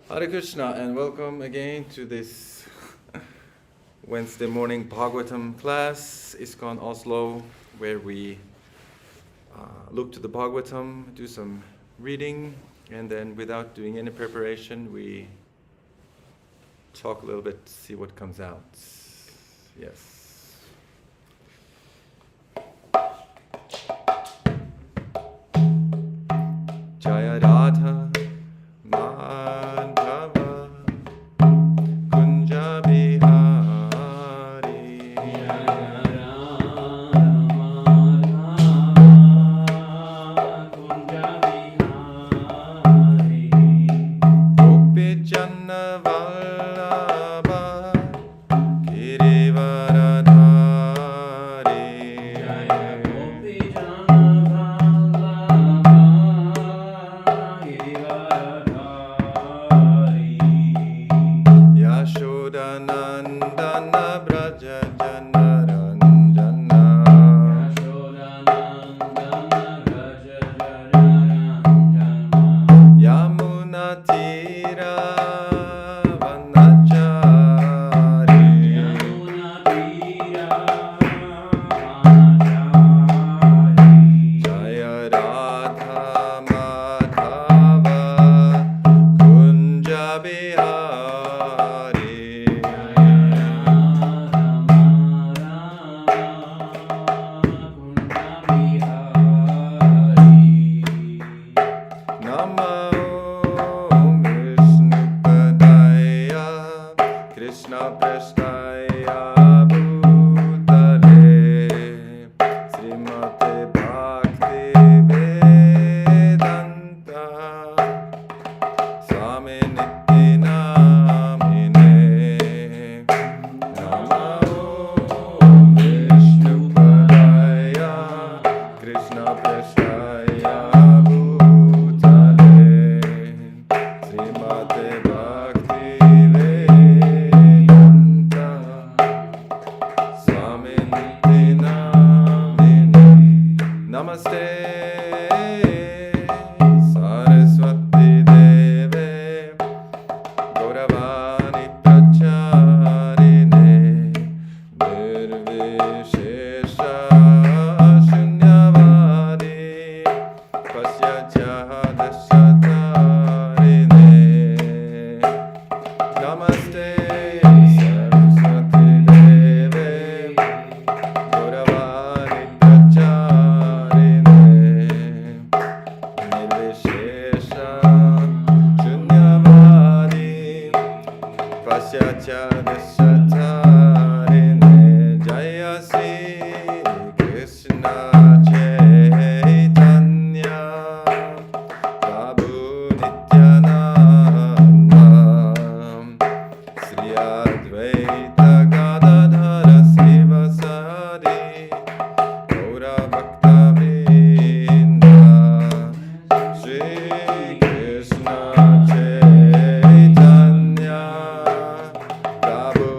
Hare Krishna, and welcome again to this Wednesday morning Bhagavatam class, Iskcon Oslo, where we look to the Bhagavatam, do some reading, and then without doing any preparation, we talk a little bit, see what comes out. Yes. Jaya Radha Madhava Kunja Bihari Jaya Radha Madhava Kunja Bihari Gopi Janna Vallabha Girivaradhari Jaya Gopi Janna Vallabha Girivaradhari Yashodanandana Braja Jana Ranjana Yashodanandana Raja Janaranjana Yamuna Tira Vanachari Yamuna Tira Vanachari Jaya Radha Madhava Kunja Bihari Namo Vishnupadaya Krishna Prasthaya Bhutale Srimad Bhakti Vedanta Swami Niti Namine Namo Vishnupadaya Krishna Prasthaya Bhutale Srimad Bhakti Vedanta Swami Niti Namine Namaste Saraswati Deve Gauravani Pracharine Nirvishesha Shunyavadi Pasyacha Dashatarine Namaste Saraswati Deve Gauravani Pracharine Nirvishesha Shunyavadi Pasyacha Dashatarine Jaya Sri Krishna Chaitanya Prabhu Nityananda Sri Advaita Gadadhara Srivasadi Gaura Bhakta Vrinda Shri Krishna Chaitanya Prabhu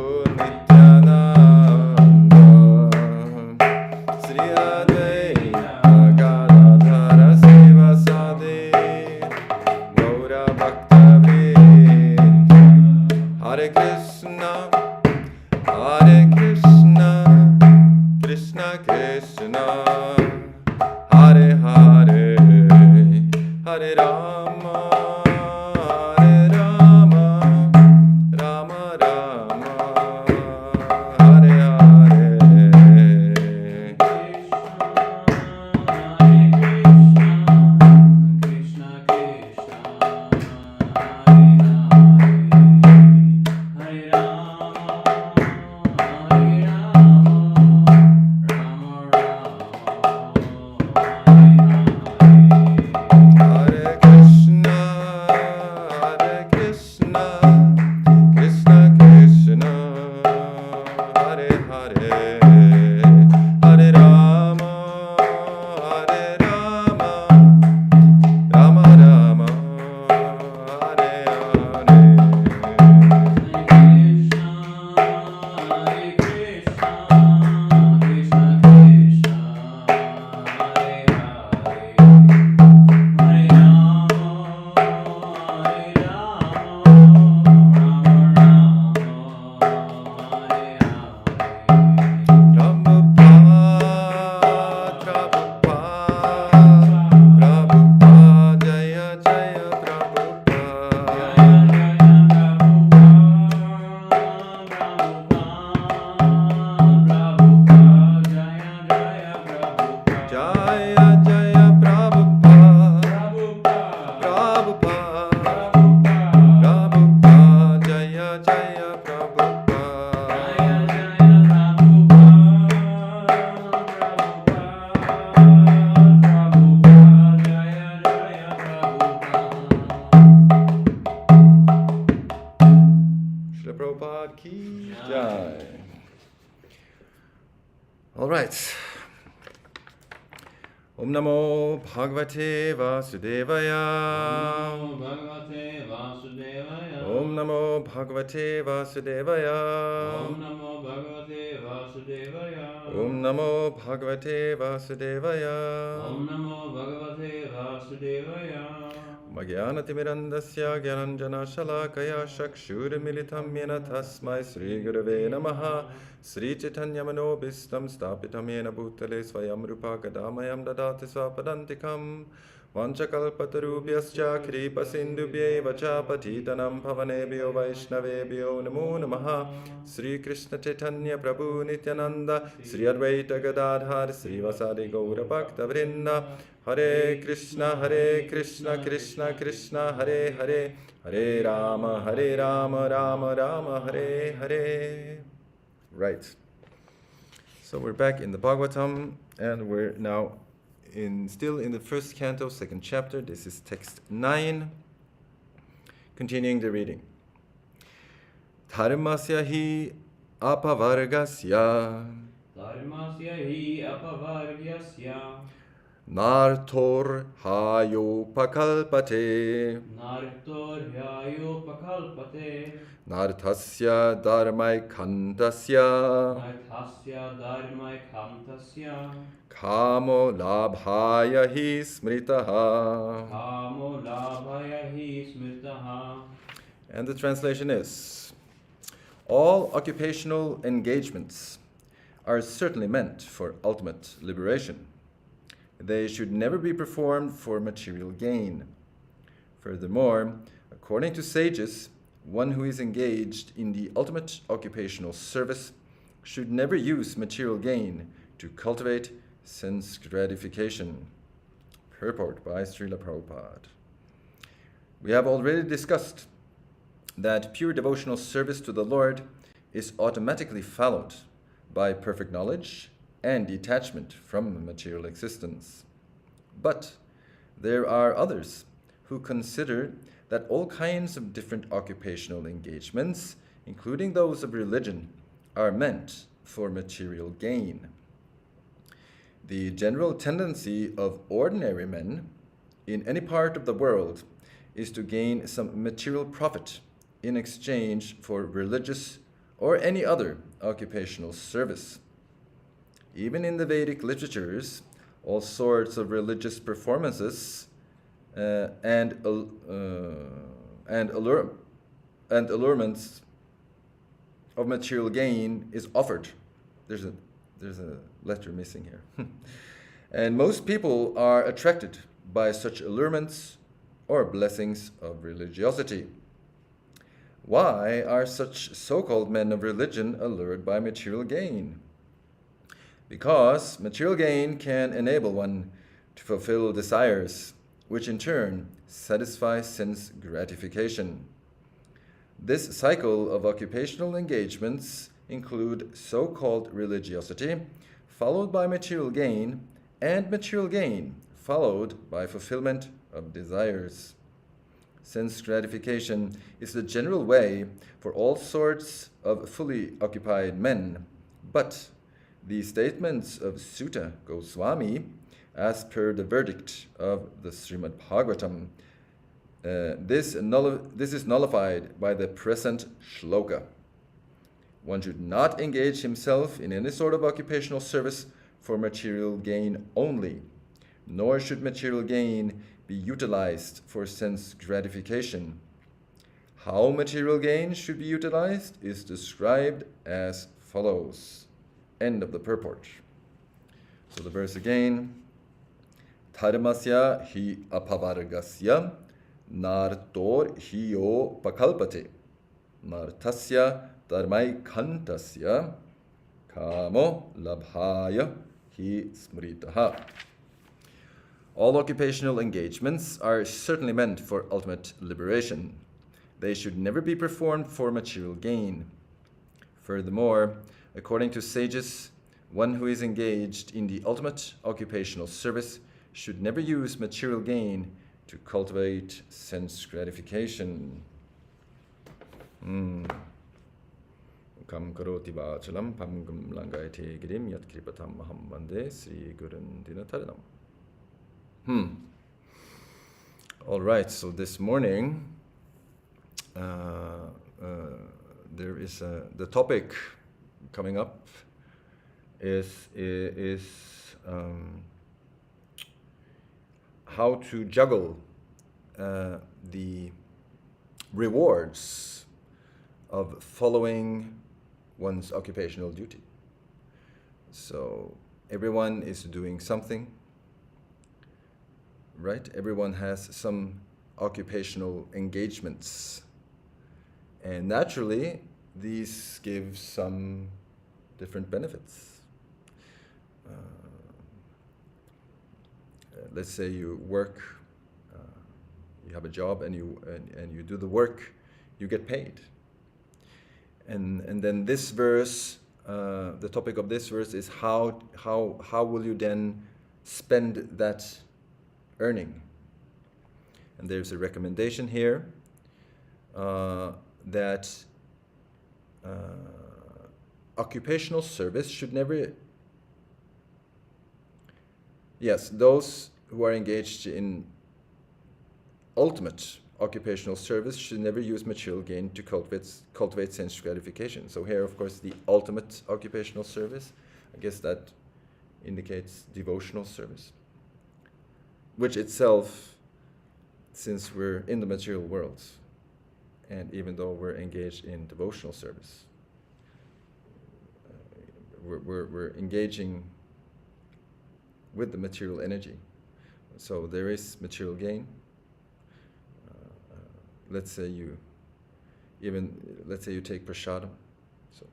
Prabhupada ki Jai. jai. All right. Om Namo Bhagavate Vasudevaya. Namo Bhagavate Vasudevaya. Om Namo Bhagavate Vasudevaya. Om Namo Bhagavate Vasudevaya. Om Namo Bhagavate Vasudevaya. Om Namo Bhagavate Vasudevaya. Magyanatimirandasya Gyananjana Shalakaya Shakshurmilitam Yena Tasmai Sri Gurave Namaha Sri Chaitanya Manobhistam Stapitam Yena Bhutale Swayam Rupa Kadamayam Dadati Swapadantikam Vanchakalpatarubhyascha Kripa Sindhubhyeva Cha Patitanam Pavanebhyo Vaishnavebhyo Namo Namaha Sri Krishna Chaitanya Prabhu Nityananda Sri Advaita Gadadhar Sri Vasadi Gaura Bhakta Vrinda Hare Krishna Krishna Krishna Hare Hare Hare Rama Rama Rama Hare Hare. Right. So we're back in the Bhagavatam and we're now still in the first canto, second chapter. This is text 9. Continuing the reading. Dharmasya hi apavargasya Dharmasya hi apavargyasya. nartor hayopakalpate Nartorhyayo pakalpate. narthasya dharmaikantasya Narthasya dharmaikantasya. kamo labhaya hi smritaha. Kamo labhaya hi smritaha. And the translation is, all occupational engagements are certainly meant for ultimate liberation. They should never be performed for material gain. Furthermore, according to sages, one who is engaged in the ultimate occupational service should never use material gain to cultivate sense gratification. Purport by Srila Prabhupada. We have already discussed that pure devotional service to the Lord is automatically followed by perfect knowledge and detachment from material existence. But there are others who consider that all kinds of different occupational engagements, including those of religion, are meant for material gain. The general tendency of ordinary men in any part of the world is to gain some material profit in exchange for religious or any other occupational service. Even in the Vedic literatures, all sorts of religious performances and allurements of material gain is offered. There's a letter missing here. And most people are attracted by such allurements or blessings of religiosity. Why are such so-called men of religion allured by material gain? Because material gain can enable one to fulfill desires, which in turn satisfy sense gratification. This cycle of occupational engagements include so-called religiosity, followed by material gain, and material gain, followed by fulfillment of desires. Sense gratification is the general way for all sorts of fully occupied men, but the statements of Sutta Goswami, as per the verdict of the Srimad Bhagavatam, this is nullified by the present shloka. One should not engage himself in any sort of occupational service for material gain only, nor should material gain be utilized for sense gratification. How material gain should be utilized is described as follows. End of the purport. So the verse again. Dharmasya hi apavargasya nartor hiyo pakalpate nartasya dharmaikantasya kamo labhaya hi smritaha. All occupational engagements are certainly meant for ultimate liberation. They should never be performed for material gain. Furthermore, according to sages, one who is engaged in the ultimate occupational service should never use material gain to cultivate sense gratification. Mukam karoti vachalam pamgam langayate girim yat kripatam maham vande Sri Gurun Dinataranam. All right, so this morning there is the topic coming up is how to juggle the rewards of following one's occupational duty. So everyone is doing something, right? Everyone has some occupational engagements. And naturally, these give some different benefits. Let's say you work, you have a job, and you do the work, you get paid. And then this verse, the topic of this verse is how will you then spend that earning? And there's a recommendation here that occupational service should never. Yes, those who are engaged in ultimate occupational service should never use material gain to cultivate sense gratification. So here, of course, the ultimate occupational service, I guess that indicates devotional service, which itself, since we're in the material world, and even though we're engaged in devotional service, we're engaging with the material energy. So there is material gain. Let's say you take prasadam. So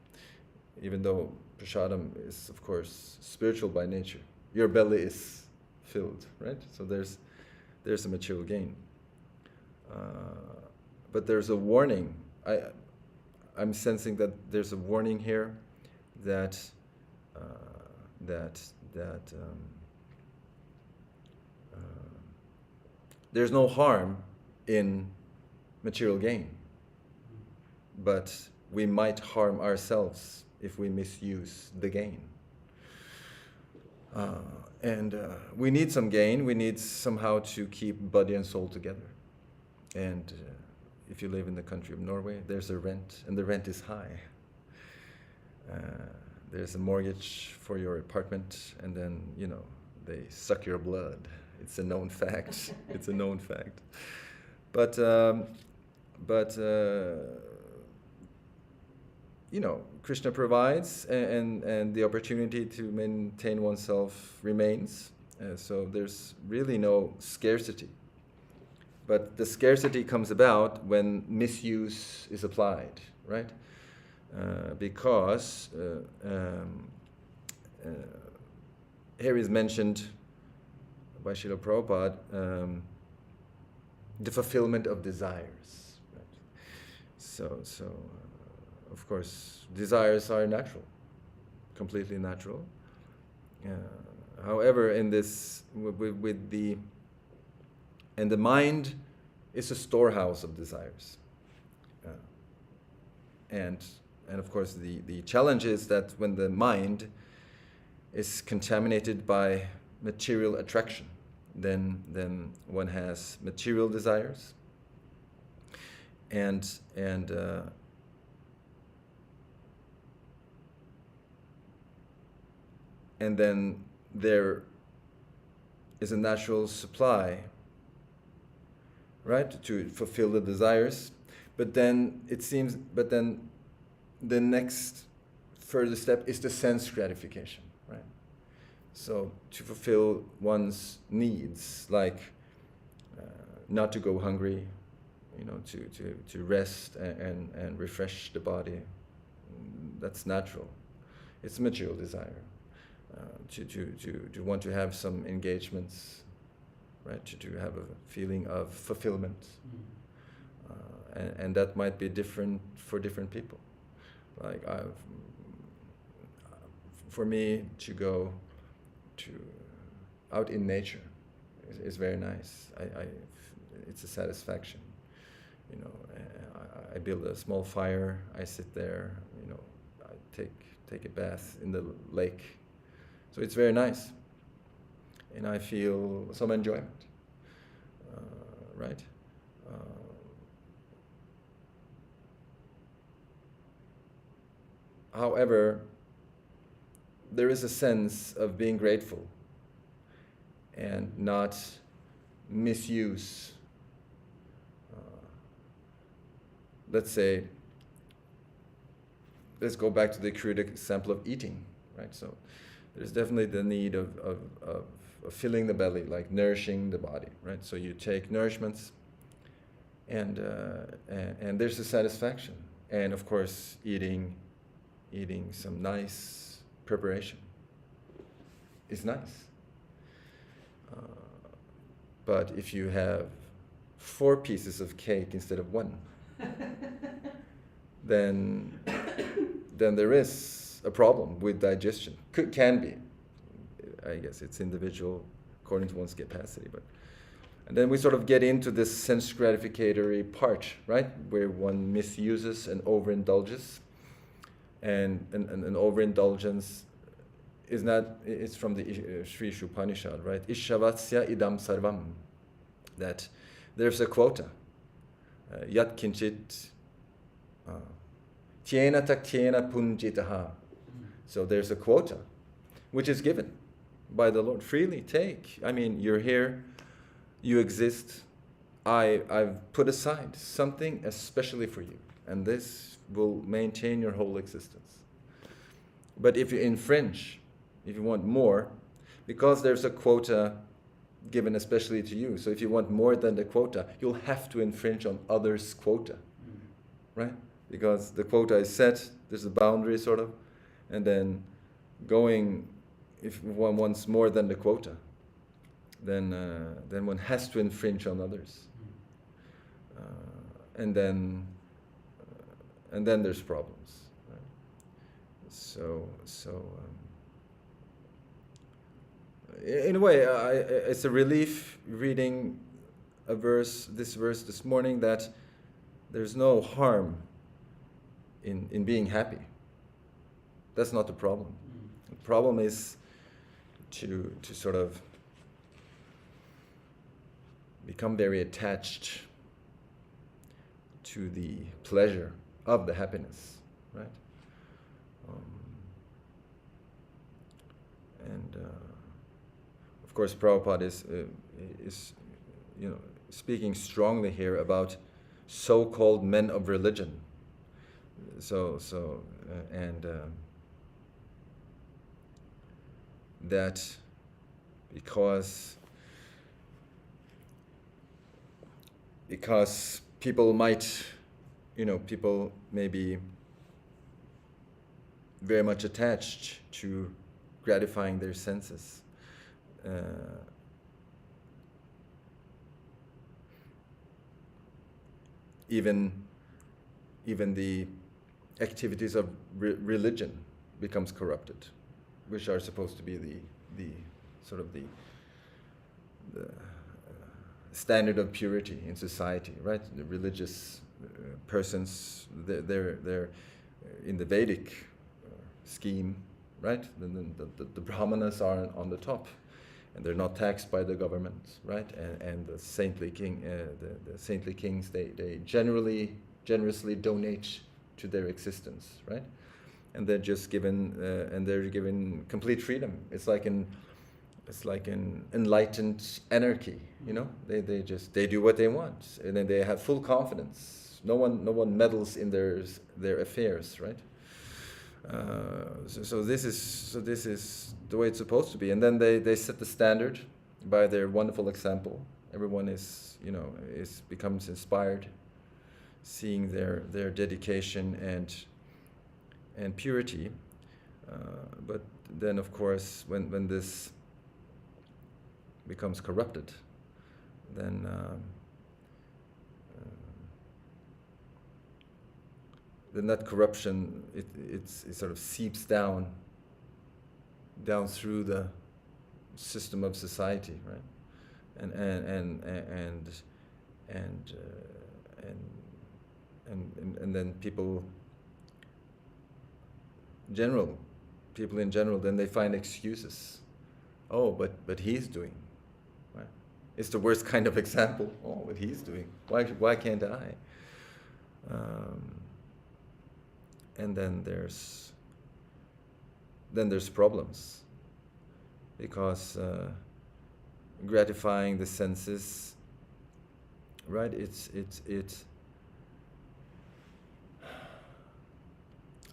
even though prasadam is of course spiritual by nature, your belly is filled, right? So there's a material gain. But there's a warning. I'm sensing that there's a warning here that there's no harm in material gain, but we might harm ourselves if we misuse the gain. And we need some gain. We need somehow to keep body and soul together. And if you live in the country of Norway, there's a rent, and the rent is high. There's a mortgage for your apartment, and then, they suck your blood. It's a known fact. It's a known fact. But Krishna provides, and the opportunity to maintain oneself remains. So there's really no scarcity. But the scarcity comes about when misuse is applied, right? Because here is mentioned by Srila Prabhupada the fulfillment of desires. Right? So of course, desires are natural, completely natural. However, in this, with the mind is a storehouse of desires, and of course the challenge is that when the mind is contaminated by material attraction, then one has material desires, and then there is a natural supply, right, to fulfill the desires. But then the next further step is the sense gratification, right? So to fulfill one's needs, like not to go hungry, to rest and refresh the body, that's natural. It's a material desire. To want to have some engagements, right? To have a feeling of fulfillment, and that might be different for different people. Like for me, to go out in nature is very nice. It's a satisfaction. I build a small fire. I sit there, take a bath in the lake. So it's very nice, and I feel some enjoyment, right? However, there is a sense of being grateful and not misuse. Let's say, let's go back to the crude example of eating, right? So there's definitely the need of filling the belly, like nourishing the body, right? So you take nourishments, and there's a satisfaction, and of course eating some nice preparation is nice. But if you have 4 pieces of cake instead of 1, then there is a problem with digestion. Can be. I guess it's individual according to one's capacity. And then we sort of get into this sense gratificatory part, right? Where one misuses and overindulges. And an overindulgence is not, it's from the Sri Upanishad, right? Ishavatsya idam sarvam. That there's a quota. Yat kinchit tyena takyena punjitaha. So there's a quota, which is given by the Lord. Freely take. I mean, you're here, you exist. I've put aside something especially for you, and this will maintain your whole existence. But if you infringe, if you want more, because there's a quota given especially to you, so if you want more than the quota, you'll have to infringe on others' quota, right? Because the quota is set, there's a boundary sort of, and then if one wants more than the quota, then one has to infringe on others, and then there's problems. Right? So in a way, it's a relief reading this verse this morning, that there's no harm in being happy. That's not the problem. The problem is to sort of become very attached to the pleasure of the happiness, right? Of course, Prabhupada is speaking strongly here about so-called men of religion. That because people may be very much attached to gratifying their senses. Even the activities of religion becomes corrupted, which are supposed to be the sort of the standard of purity in society, right? The religious persons, they're in the Vedic scheme, right? The brahmanas are on the top, and they're not taxed by the government, right? And the saintly the saintly kings, they generously donate to their existence, right? And they're just given complete freedom. It's like an enlightened anarchy, They do what they want, and then they have full confidence. No one meddles in their affairs, right? So this is the way it's supposed to be. And then they set the standard by their wonderful example. Everyone becomes inspired, seeing their dedication and purity. But then, of course, when this becomes corrupted, then that corruption it sort of seeps down through the system of society, right? And then people general, people in general, then they find excuses. Oh, but he's doing. Right? It's the worst kind of example. Oh, but he's doing. Why can't I? And then there's problems, because gratifying the senses, right?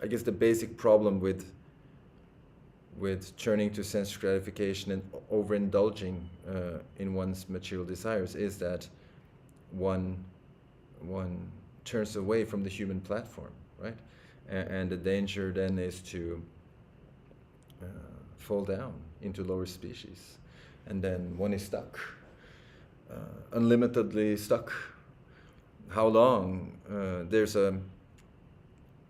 I guess the basic problem with turning to sense gratification and overindulging in one's material desires is that one turns away from the human platform, right? And the danger then is to fall down into lower species, and then one is stuck, unlimitedly stuck. How long?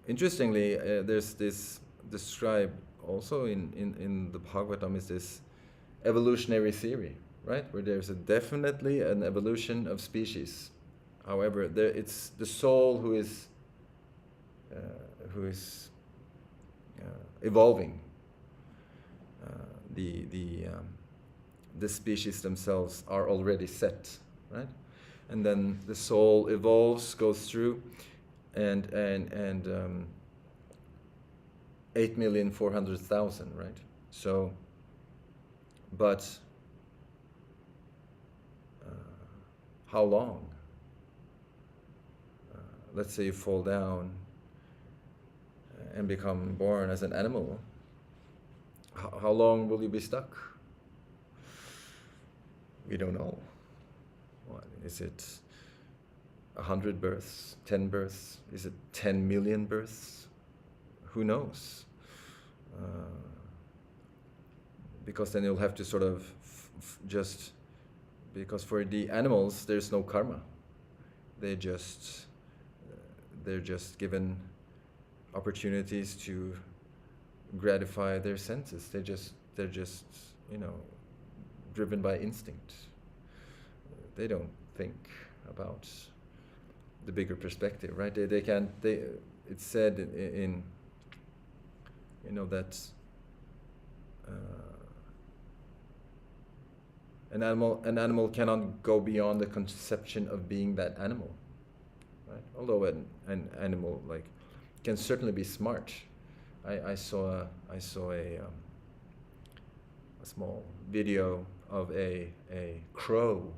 Interestingly, there's this described also in the Bhagavatam, is this evolutionary theory, right? Where there's definitely an evolution of species. However, it's the soul who is evolving. The species themselves are already set, right? And then the soul evolves, goes through, and 8,400,000, right? So, but how long? Let's say you fall down and become born as an animal. How long will you be stuck? We don't know. What, is it 100 births, 10 births? Is it 10 million births? Who knows? Because then you'll have to sort of because for the animals there's no karma. They're just given opportunities to gratify their senses. They're just driven by instinct. They don't think about the bigger perspective, right? It's said in that an animal cannot go beyond the conception of being that animal, right? Although an animal can certainly be smart. I saw a small video of a crow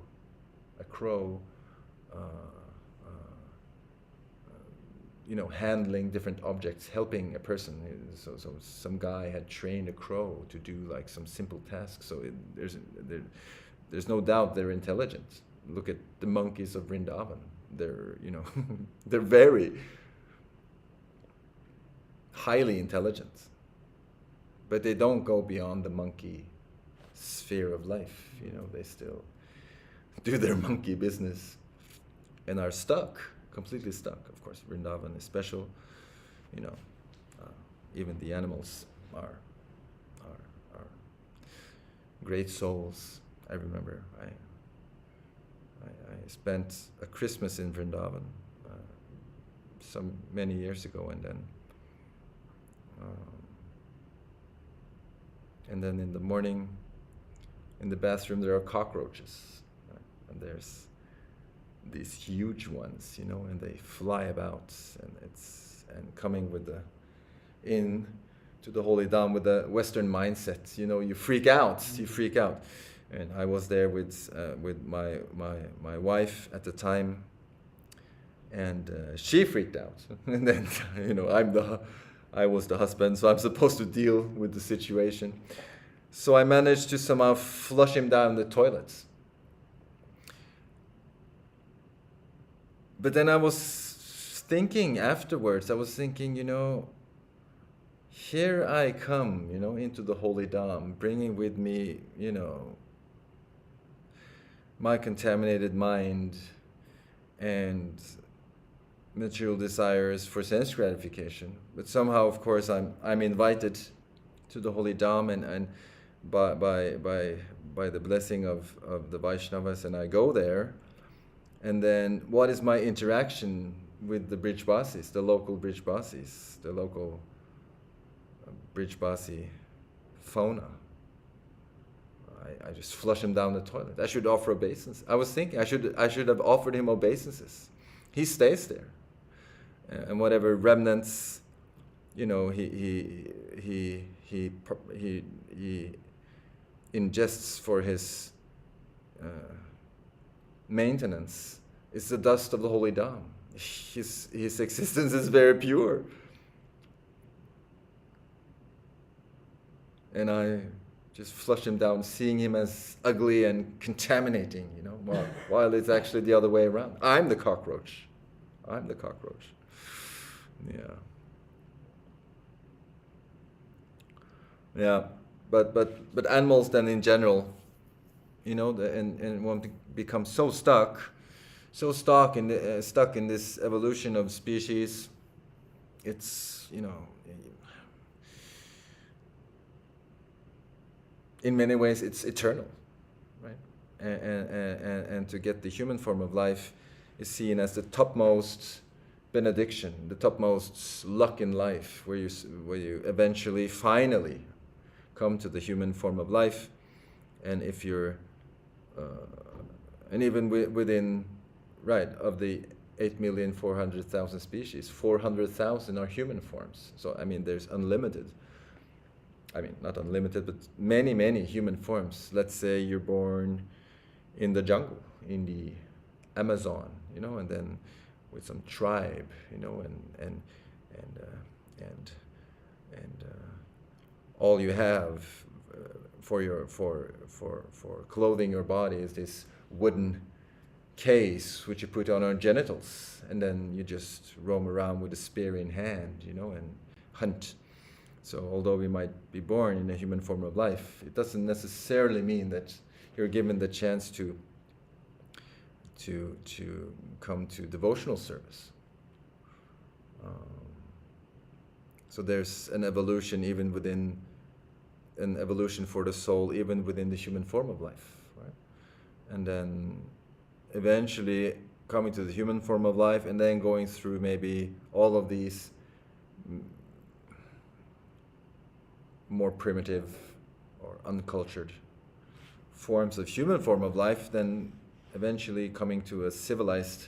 handling different objects, helping a person. So some guy had trained a crow to do some simple tasks. So there's no doubt they're intelligent. Look at the monkeys of Vrindavan. They're they're very highly intelligent, but they don't go beyond the monkey sphere of life. They still do their monkey business and are stuck, completely stuck. Of course, Vrindavan is special. Even the animals are great souls. I remember I spent a Christmas in Vrindavan many years ago, and then in the morning, in the bathroom, there are cockroaches, right? And there's these huge ones, and they fly about, and coming to the holy Dham with the Western mindset, you freak out. And I was there with my wife at the time, and she freaked out. And then I was the husband, so I'm supposed to deal with the situation. So I managed to somehow flush him down the toilet. But then I was thinking afterwards, here I come, into the holy Dham, bringing with me, my contaminated mind and material desires for sense gratification. But somehow, of course, I'm invited to the holy Dham, and by the blessing of the Vaishnavas, and I go there. And then what is my interaction with the Brijbasis, the local Brijbasis, the local Brijbasi fauna. I just flush him down the toilet. I should offer obeisance. I was thinking I should have offered him obeisances. He stays there, and whatever remnants, he ingests for his maintenance is the dust of the holy Dham. His existence is very pure, and I just flush him down, seeing him as ugly and contaminating, while it's actually the other way around. I'm the cockroach. Yeah, but animals then in general, and one becomes so stuck in this evolution of species. It's in many ways it's eternal, right? And to get the human form of life is seen as the topmost benediction, the topmost luck in life, where you eventually, finally, come to the human form of life. And if you're, and even within, right, of the 8,400,000 species, 400,000 are human forms. So there's unlimited. Not unlimited, but many, many human forms. Let's say you're born in the jungle, in the Amazon, and then with some tribe, and all you have for clothing your body is this wooden case which you put on our genitals, and then you just roam around with a spear in hand, and hunt. So although we might be born in a human form of life, it doesn't necessarily mean that you're given the chance to come to devotional service. So there's an evolution for the soul even within the human form of life, right? And then eventually coming to the human form of life, and then going through maybe all of these more primitive or uncultured forms of human form of life, then eventually coming to a civilized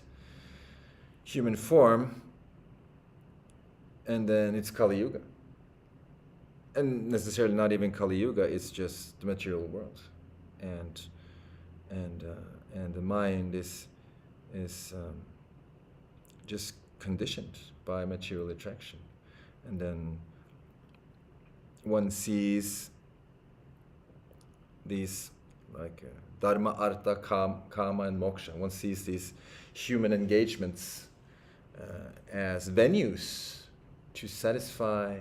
human form, and then it's Kali Yuga. And necessarily not even Kali Yuga, it's just the material world. And the mind is just conditioned by material attraction. And then one sees these dharma, artha, kama, and moksha. One sees these human engagements as venues to satisfy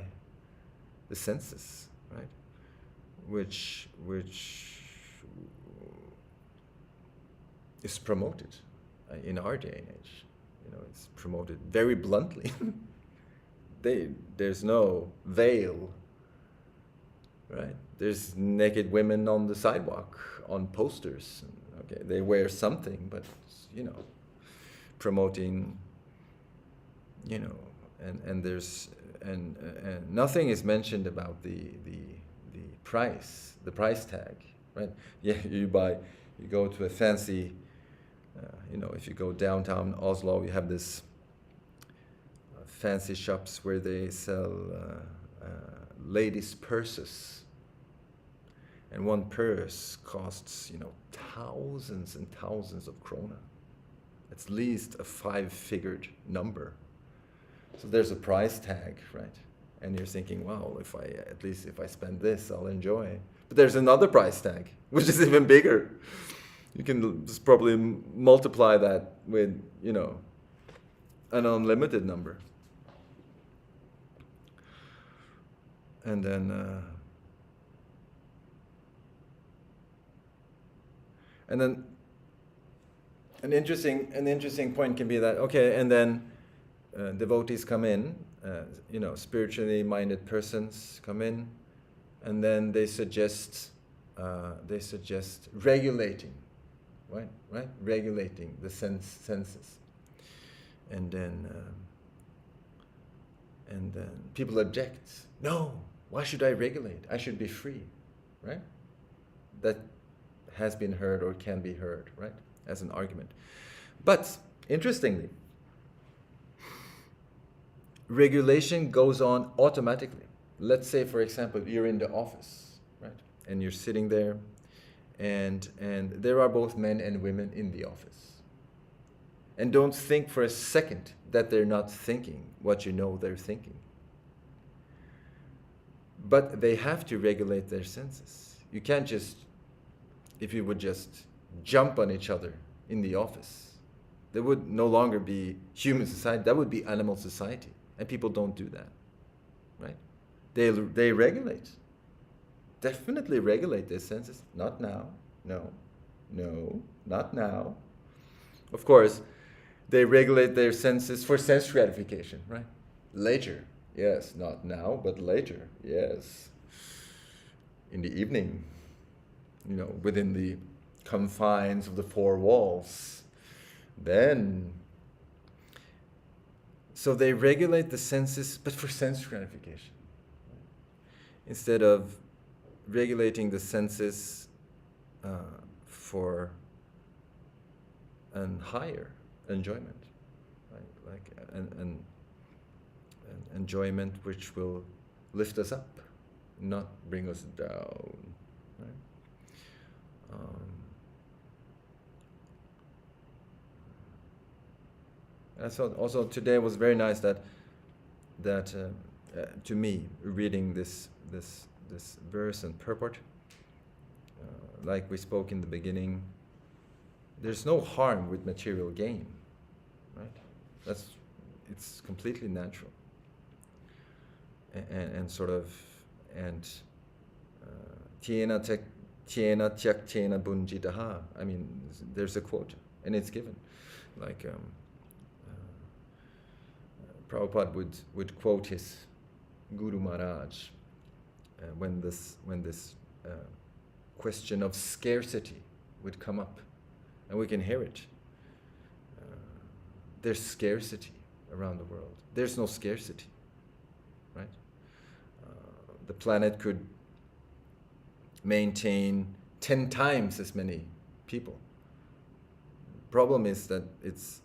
the senses, right? Which is promoted in our day and age. It's promoted very bluntly. There's no veil. Right? There's naked women on the sidewalk, on posters. Okay, they wear something, but promoting, and there's and nothing is mentioned about the price tag, right? Yeah, you go to a fancy, if you go downtown Oslo, you have this fancy shops where they sell ladies' purses. And one purse costs, thousands and thousands of krona. At least a 5-figured number. So there's a price tag, right? And you're thinking, wow, if I spend this, I'll enjoy. But there's another price tag, which is even bigger. You can just probably multiply that with, an unlimited number. And then an interesting point can be that, okay, and then devotees come in, spiritually minded persons come in, and then they suggest regulating, right, regulating the senses, and then people object. No, Why should I regulate? I should be free, right? That has been heard or can be heard, right? As an argument. But interestingly, regulation goes on automatically. Let's say, for example, you're in the office, right? And you're sitting there, and there are both men and women in the office. And don't think for a second that they're not thinking what you know they're thinking. But they have to regulate their senses. You can't just, if you would just jump on each other in the office, there would no longer be human society, that would be animal society. And people don't do that, right? They regulate, definitely regulate their senses. Not now, no, not now. Of course, they regulate their senses for sense gratification, right? Later, yes, not now, but later, yes. In the evening, within the confines of the four walls. Then, so they regulate the senses, but for sense gratification. Instead of regulating the senses for an higher enjoyment, right? Like an enjoyment which will lift us up, not bring us down. Right? I thought also today was very nice that to me, reading this verse and purport, like we spoke in the beginning, there's no harm with material gain, right? It's completely natural, and sort of, and tiena tyaktena bunjitaha. I mean, there's a quote, and it's given, like. Prabhupada would quote his Guru Maharaj when this question of scarcity would come up, and we can hear it. There's scarcity around the world. There's no scarcity, right? The planet could maintain 10 times as many people. Problem is that it's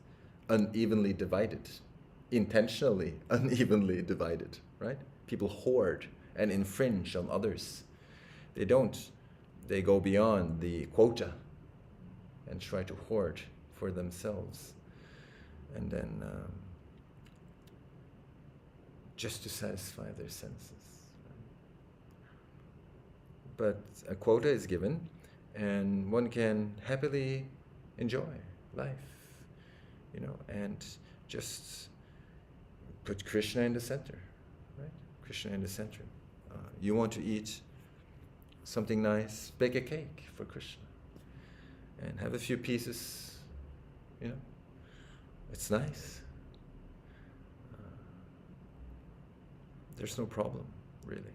unevenly divided. Intentionally unevenly divided, right? People hoard and infringe on others. They don't. They go beyond the quota and try to hoard for themselves. And then just to satisfy their senses. But a quota is given, and one can happily enjoy life, and just put Krishna in the center, right? Krishna in the center. You want to eat something nice, bake a cake for Krishna and have a few pieces, It's nice. There's no problem, really.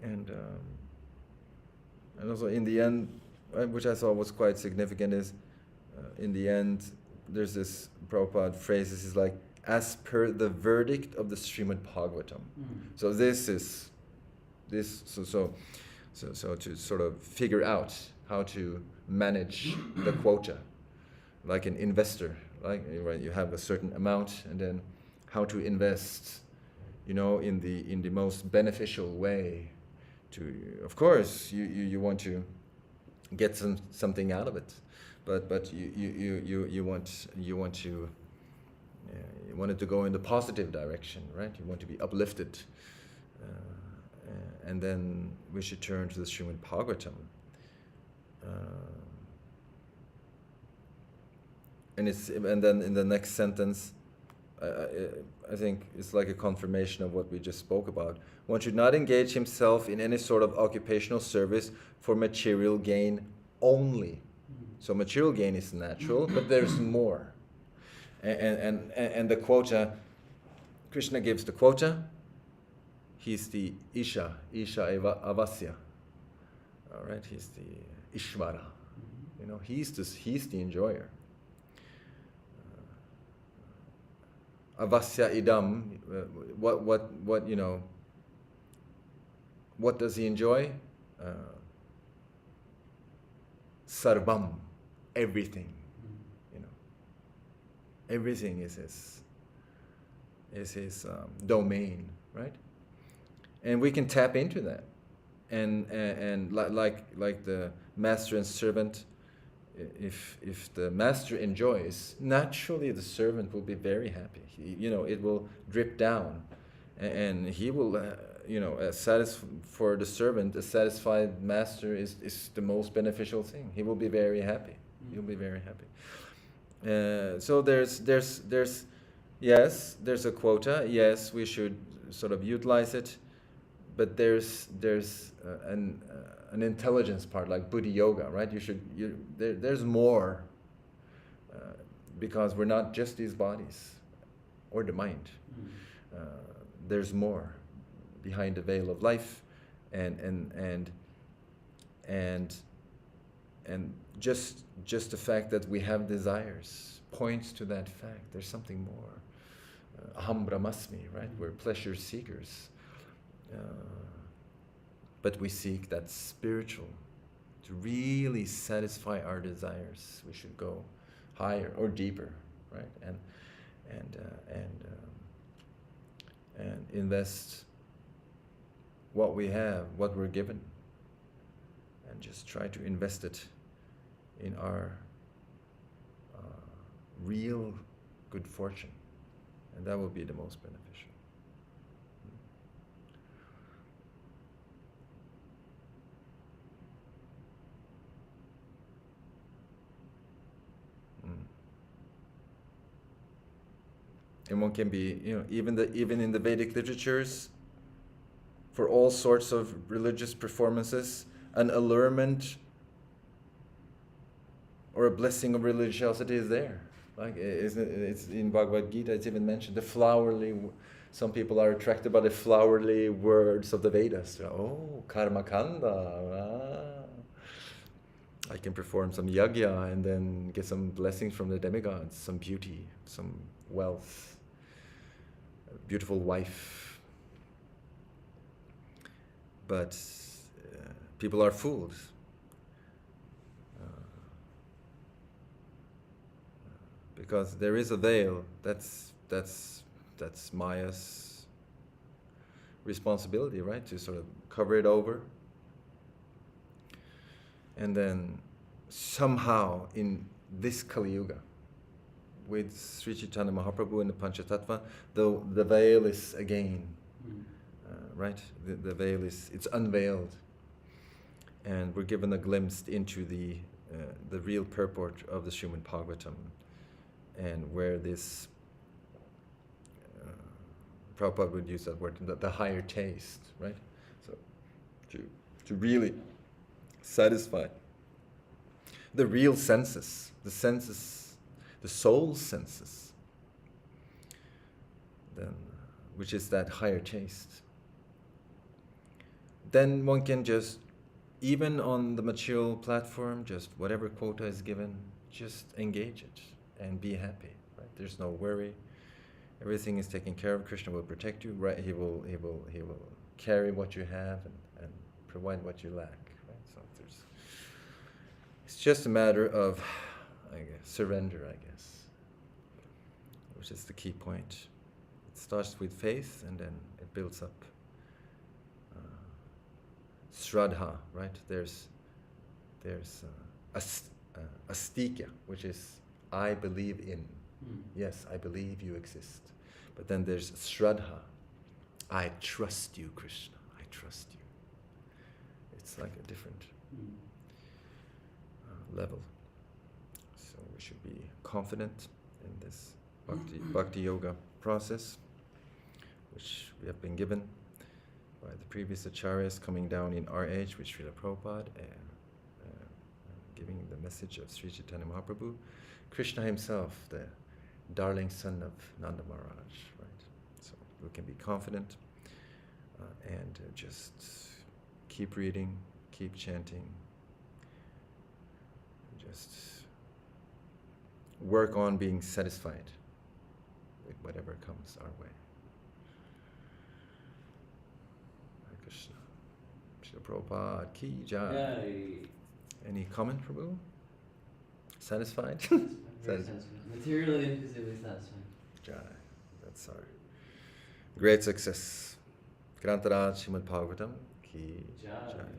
And also in the end, which I thought was quite significant, is in the end, there's this Prabhupada phrase, this is like, as per the verdict of the Srimad Bhagavatam. So so to sort of figure out how to manage the quota, like an investor, like, right, you have a certain amount, and then how to invest, in the most beneficial way. Of course, you want to get something out of it, but you want it to go in the positive direction, right? You want to be uplifted, and then we should turn to the Srimad Bhagavatam, and then in the next sentence, I think it's like a confirmation of what we just spoke about. One should not engage himself in any sort of occupational service for material gain only. So material gain is natural, but there's more. And the quota, Krishna gives the quota. He's the Isha eva avasya. All right, he's the Ishvara. He's the enjoyer. avasya idam, what you know, what does he enjoy? Sarvam, everything, you know, everything is his domain, right? And we can tap into that, and like the master and servant. If the master enjoys, naturally the servant will be very happy. It will drip down, and he will, for the servant, a satisfied master is the most beneficial thing. He will be very happy. He'll be very happy. So there's a quota. Yes, we should sort of utilize it, but there's an intelligence part, like Buddha yoga, right? There's more, because we're not just these bodies or the mind. There's more behind the veil of life, and just the fact that we have desires points to that fact. There's something more. Aham brahmasmi, right? We're pleasure seekers. But we seek that spiritual. To really satisfy our desires, we should go higher or deeper, right? And invest what we have, what we're given, and just try to invest it in our real good fortune, and that will be the most beneficial. And one can be, even in the Vedic literatures, for all sorts of religious performances, an allurement or a blessing of religiosity is there. Like, it's in Bhagavad Gita, it's even mentioned, some people are attracted by the flowery words of the Vedas. Oh, karma kanda. I can perform some yajna and then get some blessings from the demigods, some beauty, some wealth, a beautiful wife. But people are fooled. Because there is a veil. That's Maya's responsibility, right? To sort of cover it over. And then somehow in this Kali Yuga, with Sri Chaitanya Mahaprabhu and the Panchatattva, the veil is again, right? The veil it's unveiled, and we're given a glimpse into the real purport of the Srimad Bhagavatam, and where this Prabhupada would use that word, the higher taste, right? So to really satisfy the real senses, the soul senses, then, which is that higher taste. Then one can just, even on the material platform, just whatever quota is given, just engage it and be happy. Right? There's no worry. Everything is taken care of. Krishna will protect you. Right? He will carry what you have and provide what you lack. Right? So it's just a matter of, I guess, surrender, I guess, which is the key point. It starts with faith, and then it builds up. Shraddha, right? There's astikya, which is I believe in. Yes, I believe you exist. But then there's Shraddha. I trust you, Krishna. I trust you. It's like a different level. So we should be confident in this bhakti yoga process, which we have been given by the previous acharyas coming down in our age with Srila Prabhupada, giving the message of Sri Chaitanya Mahaprabhu, Krishna himself, the darling son of Nanda Maharaj, right? So we can be confident and just keep reading, keep chanting, just work on being satisfied whatever comes our way. Hare Krishna. Srila Prabhupada ki jai. Yay. Any comment, Prabhu? Satisfied? Very satisfied. Materially and physically satisfied. Jai. That's our great success. Grantaraj Srimad Bhagavatam ki Jai. jai.